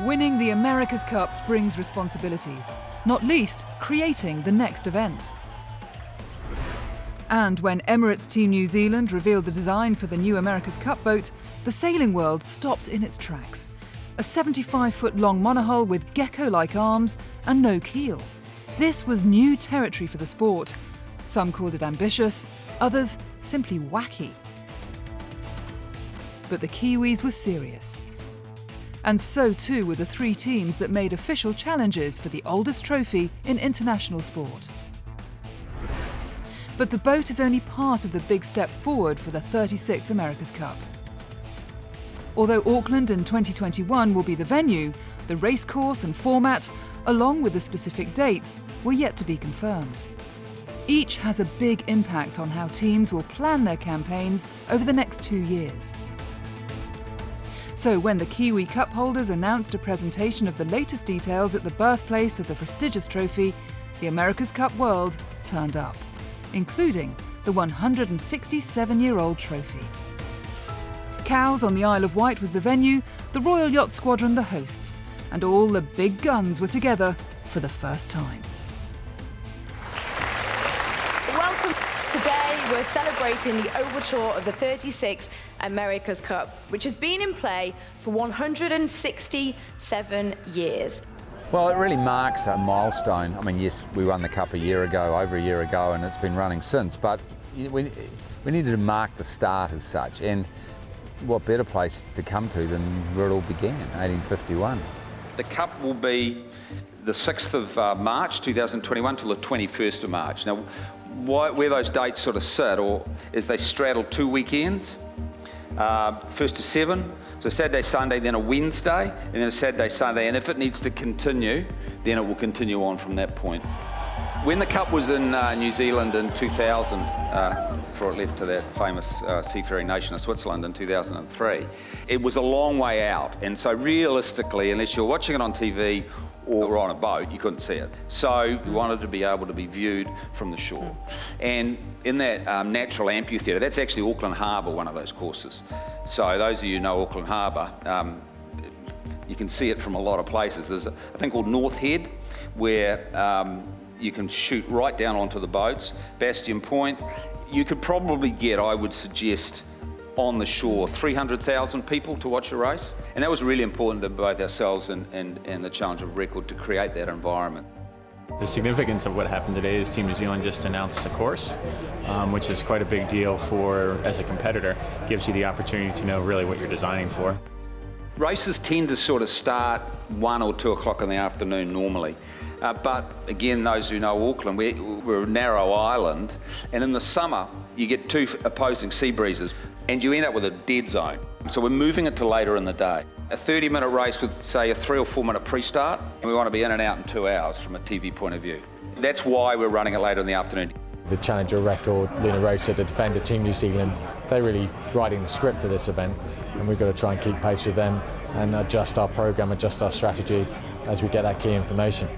Winning the America's Cup brings responsibilities, not least creating the next event. And when Emirates Team New Zealand revealed the design for the new America's Cup boat, the sailing world stopped in its tracks. A 75-foot-long monohull with gecko-like arms and no keel. This was new territory for the sport. Some called it ambitious, others simply wacky. But the Kiwis were serious. And so too were the three teams that made official challenges for the oldest trophy in international sport. But the boat is only part of the big step forward for the 36th America's Cup. Although Auckland in 2021 will be the venue, the racecourse and format, along with the specific dates, were yet to be confirmed. Each has a big impact on how teams will plan their campaigns over the next 2 years. So when the Kiwi Cup holders announced a presentation of the latest details at the birthplace of the prestigious trophy, the America's Cup world turned up, including the 167-year-old trophy. Cowes on the Isle of Wight was the venue, the Royal Yacht Squadron the hosts, and all the big guns were together for the first time. Welcome. Today we're celebrating the overture of the 36th America's Cup, which has been in play for 167 years. Well, it really marks a milestone. I mean, yes, we won the Cup a year ago, over a year ago, and it's been running since, but we needed to mark the start as such. And what better place to come to than where it all began, 1851. The Cup will be the 6th of March 2021 till the 21st of March. Now, where those dates sort of sit is they straddle 2 weekends, 1st to 7, so Saturday, Sunday, then a Wednesday, and then a Saturday, Sunday, and if it needs to continue, then it will continue on from that point. When the Cup was in New Zealand in 2000, before it left to that famous seafaring nation of Switzerland in 2003, it was a long way out, and so realistically, unless you're watching it on TV or on a boat, you couldn't see it. So we wanted to be able to be viewed from the shore. And in that natural amphitheatre, that's actually Auckland Harbour, one of those courses. So those of you who know Auckland Harbour, you can see it from a lot of places. There's a thing called North Head, where you can shoot right down onto the boats. Bastion Point, you could probably get, I would suggest, on the shore, 300,000 people to watch a race. And that was really important to both ourselves and the Challenge of Record to create that environment. The significance of what happened today is Team New Zealand just announced the course, which is quite a big deal as a competitor. It gives you the opportunity to know really what you're designing for. Races tend to sort of start 1 or 2 o'clock in the afternoon normally. But again, those who know Auckland, we're a narrow island, and in the summer you get 2 opposing sea breezes and you end up with a dead zone. So we're moving it to later in the day. A 30-minute race with, say, a 3 or 4 minute pre-start, and we want to be in and out in 2 hours from a TV point of view. That's why we're running it later in the afternoon. The challenger Record Luna Rossa, the defender Team New Zealand, they're really writing the script for this event, and we've got to try and keep pace with them and adjust our programme, adjust our strategy as we get that key information.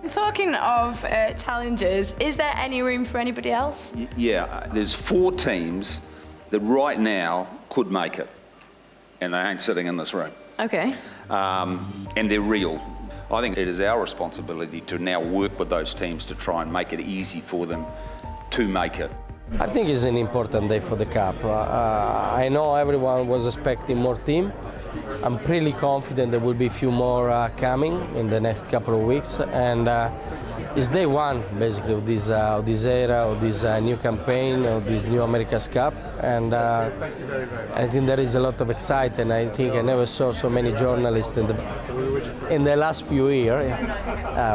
Talking of challenges, is there any room for anybody else? Yeah, there's 4 teams that right now could make it, and they ain't sitting in this room. Okay. And they're real. I think it is our responsibility to now work with those teams to try and make it easy for them to make it. I think it's an important day for the Cup. I know everyone was expecting more team. I'm pretty confident there will be a few more coming in the next couple of weeks, and it's day one basically of this era, of this new campaign, of this new America's Cup, and I think there is a lot of excitement. I think I never saw so many journalists in the last few years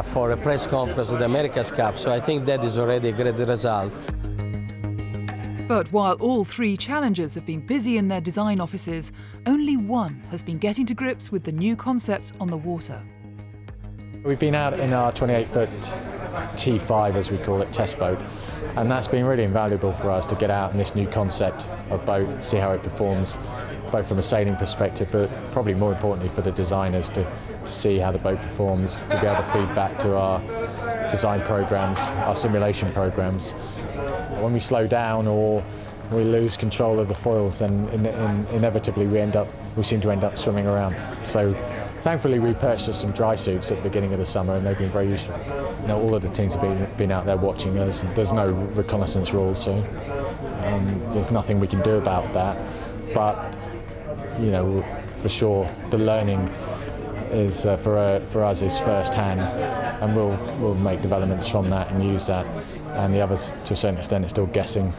for a press conference of the America's Cup, so I think that is already a great result. But while all 3 challengers have been busy in their design offices, only one has been getting to grips with the new concept on the water. We've been out in our 28-foot T5, as we call it, test boat, and that's been really invaluable for us to get out in this new concept of boat, see how it performs, both from a sailing perspective, but probably more importantly for the designers to see how the boat performs, to be able to feed back to our design programs, our simulation programs. When we slow down or we lose control of the foils, and inevitably we seem to end up swimming around. So thankfully we purchased some dry suits at the beginning of the summer, and they've been very useful. You know, all of the teams have been out there watching us. There's no reconnaissance rules, so there's nothing we can do about that. But you know, for sure, the learning is for us is first hand, and we'll make developments from that and use that. And the others, to a certain extent, are still guessing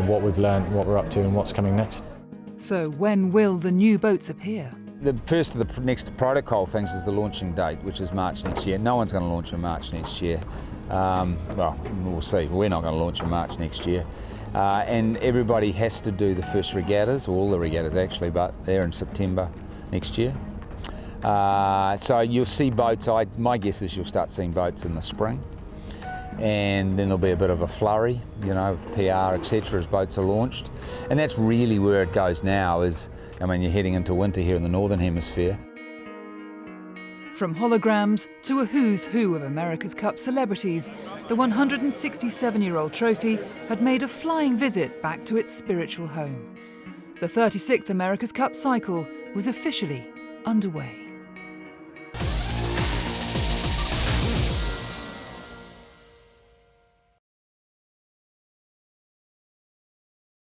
what we've learned, what we're up to, and what's coming next. So when will the new boats appear? The first of the next protocol things is the launching date, which is March next year. No one's going to launch in March next year. Well, we'll see. We're not going to launch in March next year. And everybody has to do the first regattas, all the regattas actually, but they're in September next year. So you'll see boats, my guess is you'll start seeing boats in the spring. And then there'll be a bit of a flurry, you know, of PR, etc. as boats are launched. And that's really where it goes now is, I mean, you're heading into winter here in the Northern Hemisphere. From holograms to a who's who of America's Cup celebrities, the 167-year-old trophy had made a flying visit back to its spiritual home. The 36th America's Cup cycle was officially underway.